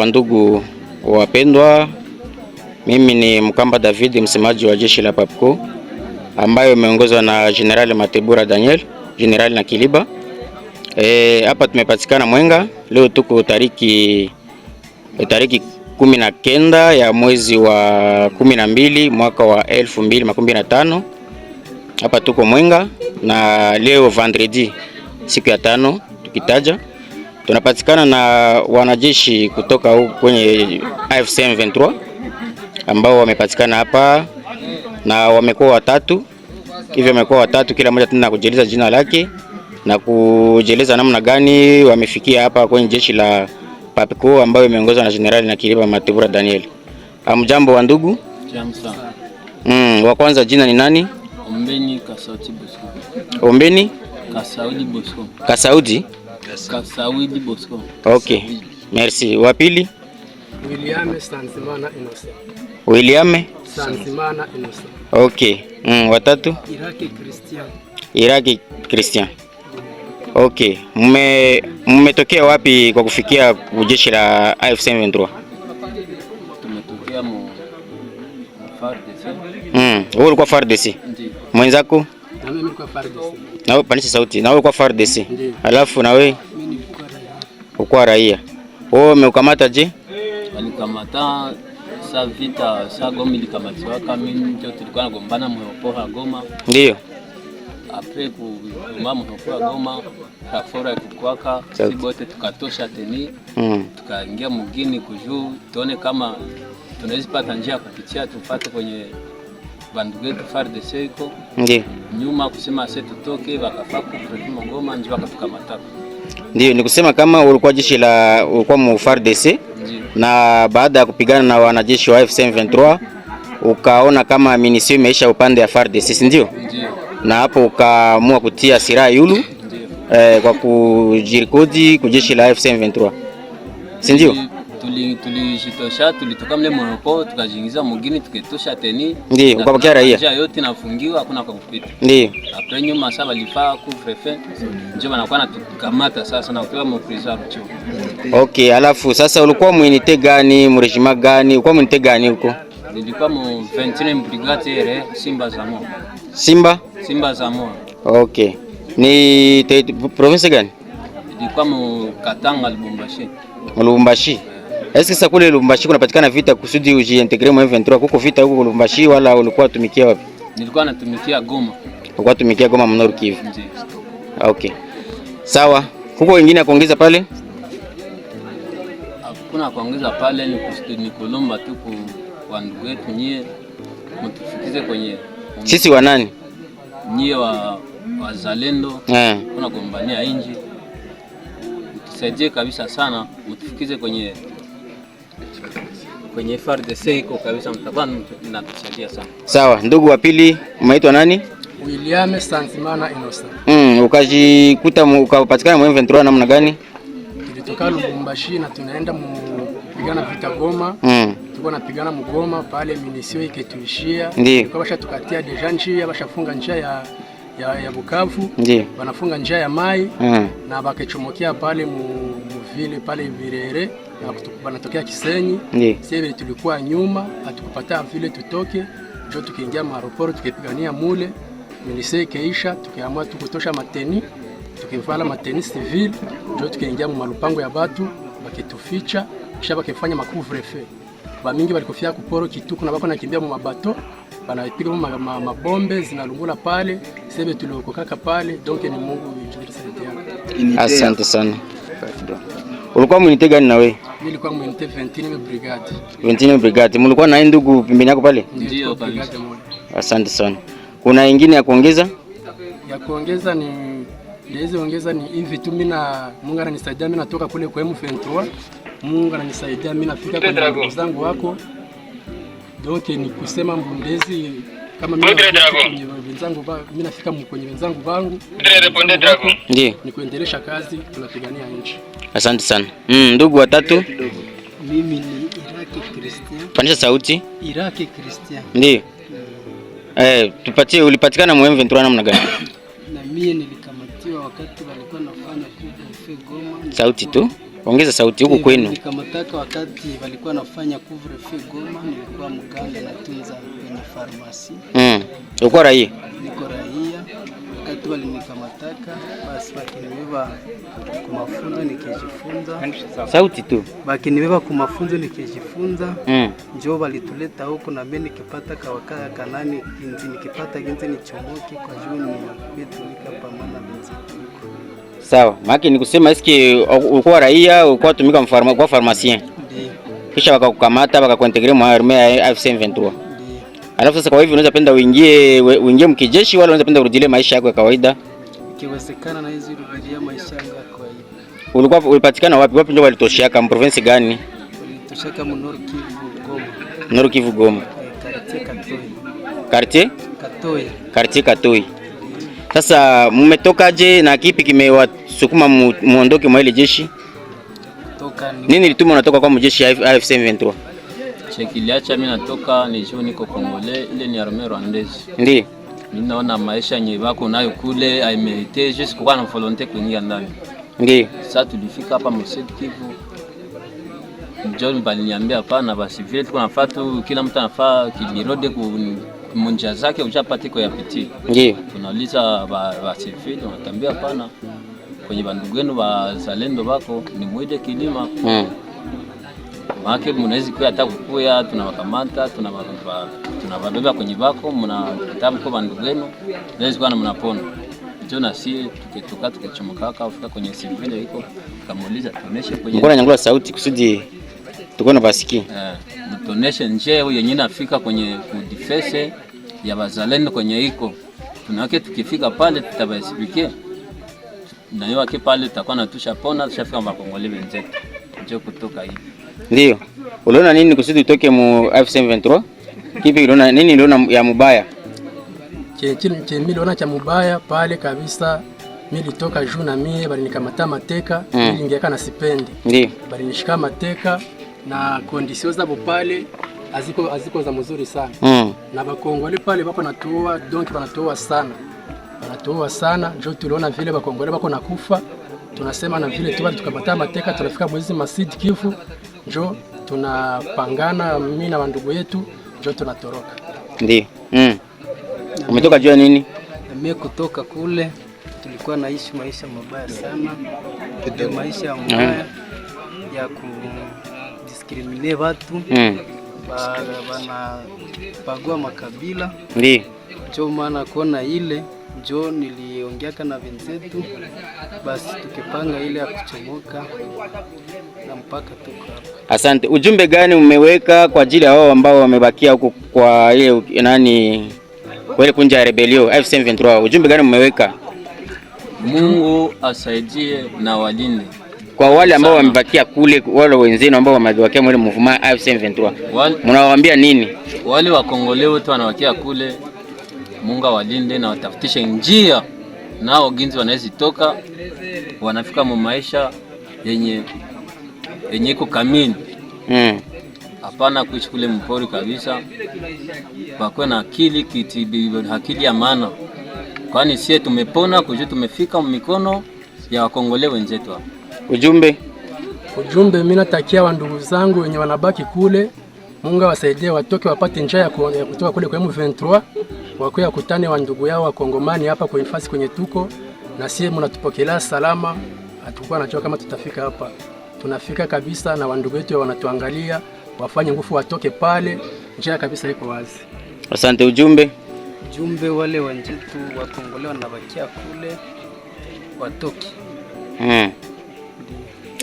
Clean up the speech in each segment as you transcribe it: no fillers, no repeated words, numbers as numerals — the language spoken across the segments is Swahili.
Ndugu wapendwa, mimi ni Mkamba David, msemaji wa jeshi la PAPCO ambayo imeongozwa na General Matebura Daniel, General na Kiliba. Hapa tumepatikana Mwenga leo, tuko tariki 19 ya mwezi wa 12 mwaka wa 2015. Hapa tuko Mwenga na leo vendredi, siku ya 5 tukitaja. Tunapatikana na wanajeshi kutoka huko kwenye AFC M23 ambao wamepatikana hapa na wamekuwa watatu. Hivyo wamekuwa watatu, kila mmoja tena kujieleza jina lake na kujieleza namna gani wamefikia hapa kwenye jeshi la PAPCO ambayo imeongozwa na General na Kiliba Matebura Daniel. Amjambo wa ndugu? Jambo sana. Wa kwanza jina ni nani? Ombeni Kasaudi Bosco. Ombeni Kasaudi Bosco. Kasaudi? Kasaudi Bosco. Okay. Merci. Wa pili? William Sanzimana Innocent. William Sanzimana Innocent. Okay. Watatu? Iraki Christian. Iraki Christian. Okay. Mmetokea wapi kwa kufikia jeshi la AFC M23? Tumetokea mu FARDC. Wewe ulikuwa FARDC? Ndiyo. Mwenzako? Na mimi nilikuwa FARDC. Na wewe panisha sauti. Na wewe ulikuwa FARDC? Ndiyo. Alafu na wewe? Mimi nilikuwa raia. Ulikuwa raia. Wewe umeukamata je? Walikamata sa vita sa Goma ilikamatiwa kama ndio tulikuwa nagombana mhopora Goma. Ndiyo. Après kugoma mhopora Goma, rafora kukwaka, si bote tukatosha teni. Tukaingia mgini kujuu tuone kama tunaweza pata njia kupitia tupate kwenye bandu wetu FARDC iko. Ndiyo. Nyuma kusema sasa tutoke wakafaa kuprefima Goma ndio wakatukamata. Ndiyo, ni kusema kama ulikuwa jeshi la ulikuwa mu FARDC na baada ya kupigana na wanajeshi wa AFC M23 ukaona kama minisio imeisha upande ya FARDC, si ndio? Ndiyo. Na hapo ukaamua kutia silaha yulu kwa kujirikodi kujeshi la AFC M23. Si ndio? Tulijitosha, tulitoka mle mwopo tukajiingiza mugini tuketosha teni. Ndiyo, ukabakia raia. Njia yote nafungiwa hakuna kwa kupita. Ndiyo. Après nyuma sasa walifaa ku prefet ndio wanakuwa natukamata sasa na kutoa mprison Rucho. Okay, alafu sasa ulikuwa muinite gani, mrejima gani? Ulikuwa muinite gani huko? Nilikuwa mu 21 brigade RE Simba Zamo. Simba Zamo. Okay. Ni province gani? Nilikuwa mu Katanga Lubumbashi. Lubumbashi. Est-ce que ça kule Lubumbashi kunapatikana vita kusudi ujiintegre mu M23? Kuko vita huko Lubumbashi wala ulikuwa tumikia wapi? Nilikuwa natumikia Goma. Ulikuwa tumikia Goma Nord Kivu. Ndiyo. Okay. Sawa. Kuko wengine kuongeza pale? Hakuna kuongeza pale, ni kulomba tu kwa ndugu wetu nyie mtufikize kwenye sisi wa nani? Nyie wazalendo kuna gombania inji. Mtusaidie kabisa sana, mtufikize kwenye FARDC iko kabisa, mtakuwa mnatusaidia sana. Sawa, ndugu wa pili, umeitwa nani? William Sanzimana Innocent. Ukajikuta ukapatikana mu M23 namna gani? Tulitoka Lubumbashi na tunaenda kupigana vita Goma. Tulikuwa napigana mu Goma pale minisio iketuishia. Tulikuwa basha tukatia deja njia, bashafunga njia ya Bukavu. Wanafunga njia ya Mai na bakechomokea pale mu vile pale Virere na banatokea Kisenyi. Sisi tulikuwa nyuma, hatukupata vile tutoke, ndio tukiingia aeroport tukipigania mule. Minisio ikeisha, tukiamua tukutosha mateni, tukivala mateni civil, ndio tukiingia mu malupango ya batu, bakituficha, kisha bakifanya macouvre-feu. Bamingi balikofia kuporo kituko na bako nakimbia mu mabato, banapiga mabombe zinalungula pale, sebe tuliokokaka pale, donc ni Mungu yujisaidia. Asante sana. Ulikuwa mwinite gani na wewe? Nilikuwa mwinite 21 brigade. 21 brigade. Mlikuwa na ndugu pembeni yako pale? Ndio brigade moja. Asante sana. Kuna nyingine ya kuongeza? Ya kuongeza ni ndizo ongeza ni hivi tu, mimi na Mungu ananisaidia, mimi natoka kule kwa M23. Mungu ananisaidia, mimi nafika kwa ndugu zangu wako. Donc ni kusema mbundezi kama mimi wenzangu, mimi nafika kwenye wenzangu wangu. Ndiyo. Ni kuendelesha kazi, tunapigania nchi. Asante sana. Ndugu watatu. Mimi ni Iraki Christian. Panisha sauti. Iraki Christian. Ndiyo. Tupatie, ulipatikana mu M23 namna gani? Na mimi nilikamatiwa wakati walikuwa nafanya kuja Goma. Sauti tu. ongeza sauti huko kwenu. Nikamataka wakati walikuwa nafanya couvre-feu Goma, nilikuwa mganga natunza kwenye farmasi. Uko raia? Niko raia. Wakati walinikamataka basi wakinibeba kwa mafunzo nikijifunza. Sauti tu. Wakinibeba kwa mafunzo nikijifunza. Njoo walituleta huko na mimi nikipata kawakaya kanani ginzi nikipata ginzi nichomoke kwa juni kwetu nikapambana binzi. Sawa. Maki ni kusema eski uko raia uko tumika kwa pharmacien. Ndio. Kisha wakakukamata wakakuintegre mu arme ya AFC M23. Ndio. Alafu sasa kwa hivyo unaweza penda uingie mkijeshi wala unaweza penda urudilie maisha yako ya kawaida? Ikiwezekana na hizo rudilia maisha yangu ya kawaida. Ulipatikana wapi? Wapi ndio walitoshiaka? Province gani? Walitoshaka mu Nord Kivu Goma. Nord Kivu Goma. Quartier Katoi. Quartier? Katoi. Quartier Katoi. Sasa mmetokaje na kipi kimewasukuma muondoke mwa ile jeshi? Nini lituma unatoka kwa mjeshi ya AFC M23? Chekiliacha mimi natoka ni juu niko Kongole, ile ni armée rwandaise. Ndiyo. Mimi naona maisha yenye bako nayo kule aimerite juste kwa na volonté kuingia ndani. Ndiyo. Sasa tulifika hapa Sud Kivu. John baliniambia hapana basi vile tuko nafatu kila mtu anafaa kilirode munja zake ujapate kwa yapiti. Ndiyo. Tunauliza ba civil wanatambia hapana. Kwenye bandugu wenu wa zalendo bako ni mwide kilima. Maana mnaweza kuwa hata kukuya tunawakamata tunawabeba kwenye bako mnatabu kwa bandugu wenu naweza kuwa mnapona. Ndio na si tukichomoka ufika kwenye civil iko kamuuliza tuoneshe kwenye mbona nyangula sauti kusudi tukone basiki mtoneshe nje yenyewe nafika kwenye defense ya bazalendo kwenye iko tunawake tukifika pale tutabasibikie na yeye wake pale tutakuwa natusha pona tushafika makongole wenzetu ndio kutoka hivi. Ndio. Uliona nini kusudi utoke mu AFC M23? Kipi uliona nini uliona ya mubaya? Mimi niliona cha mubaya pale kabisa. Mimi nilitoka juu na mie bali nikamata mateka ili ingeka na sipendi. Ndio. Bali nishika mateka na conditions za pale aziko za mzuri sana. Na bakongole pale bako natuoa donc wanatuoa sana. Wanatuoa sana ndio tuliona vile bakongole bako nakufa. Tunasema na vile tu tukamata mateka tunafika mwezi Sud Kivu ndio tunapangana mimi na wandugu yetu ndio tunatoroka. Ndio. Umetoka jua nini? Mimi kutoka kule tulikuwa naishi maisha mabaya sana. Ndio maisha mabaya ya kudiskrimine watu. Bana bagua makabila. Ndio. Ndio maana kona ile ndio niliongeaka na wenzetu basi tukipanga ile ya kuchomoka na mpaka tuko hapa. Asante. Ujumbe gani umeweka kwa ajili ya wao ambao wamebakia huko kwa ile nani kwa ile kunja ya rebellion AFC M23? Ujumbe gani umeweka? Mungu asaidie na walinde. Kwa wale ambao wamebakia kule, wale wenzenu ambao wamebakia mwele movement AFC M23. Mnawaambia nini? Wale wa Kongole wote wanabakia kule, Mungu awalinde na watafutishe njia nao ginzi wanaweza toka wanafika mu maisha yenye iko kamili. Hapana kuishi kule mpori kabisa. Bakwe na akili ya maana. Kwani sisi tumepona kujua tumefika mikono ya Wakongole wenzetu hapa. Ujumbe mimi natakia wa ndugu zangu wenye wanabaki kule, Mungu awasaidie watoke wapate njia ya kutoka kule kwa M23, wakoya kutane wa ndugu yao wa Kongomani hapa kwa nafasi kwenye tuko na sisi mnatupokelea salama. Hatakuwa najua kama tutafika hapa. Tunafika kabisa na wandugu wetu wanatuangalia, wafanye nguvu watoke pale, njia kabisa iko wazi. Asante. Ujumbe wale wenzetu wa Kongole wanabakia kule watoke.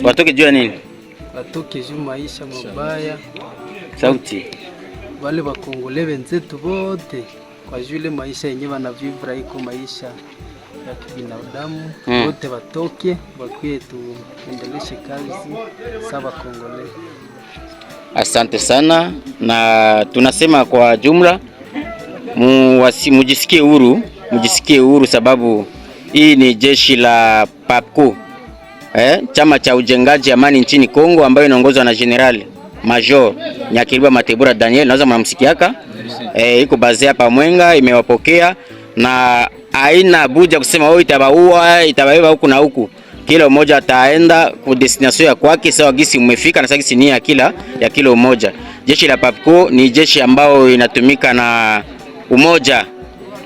Watoke jua nini? Watoke juu maisha mabaya. Sauti. Wale wa Kongole wenzetu wote kwa jule maisha yenyewe wanavivra iko maisha ya kibinadamu. Wote watoke wakuye tuendeleshe kazi sawa Kongole. Asante sana, na tunasema kwa jumla mujisikie huru sababu hii ni jeshi la PAPCO, chama cha ujengaji amani nchini Kongo, ambayo inaongozwa na General Major Nyakiriba Matebura Daniel. Naweza mnamsikiaka, iko baze hapa Mwenga, imewapokea na haina buja kusema itabaua itabaiba huku na huku. kila mmoja ataenda ku destination ya kwake sawa gisi umefika na sawa gisi ni ya kila mmoja. Jeshi la PAPCO ni jeshi ambao inatumika na umoja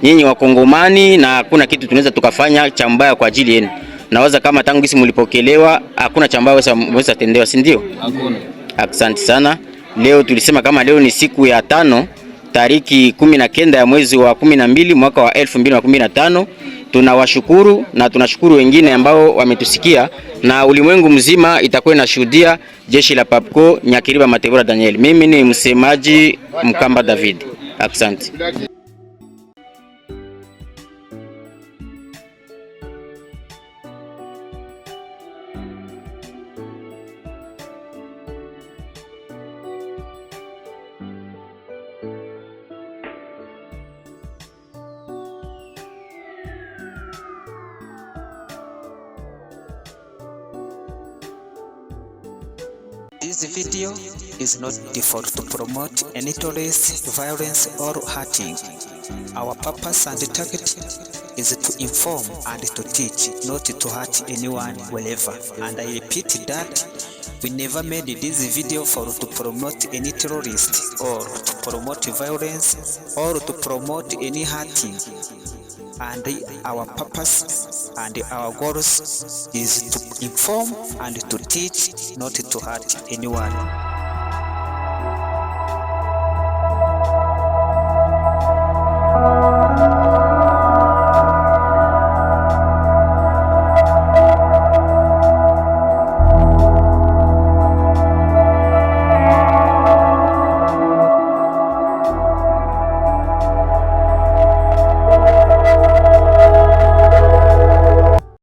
nyinyi wa Kongomani, na hakuna kitu tunaweza tukafanya cha mbaya kwa ajili yenu. Nawaza kama tangu gisi mlipokelewa hakuna cha mbaya waweza tendewa, si ndio? Hakuna. Asante sana. Leo tulisema kama leo ni siku ya 5 tariki 19 ya mwezi wa 12 mwaka wa 2015. Tunawashukuru na tunashukuru wengine ambao wametusikia, na ulimwengu mzima itakuwa inashuhudia jeshi la PAPCO Nyakiriba Matebura Daniel. Mimi ni msemaji Mkamba David. Asante. This video is not default to promote any terrorist, violence or hurting. Our purpose and target is to inform and to teach, not to hurt anyone wherever. And I repeat that we never made this video to promote any terrorist or to promote violence or to promote any hurting. And our purpose and our goals is to inform and to teach, not to hurt anyone.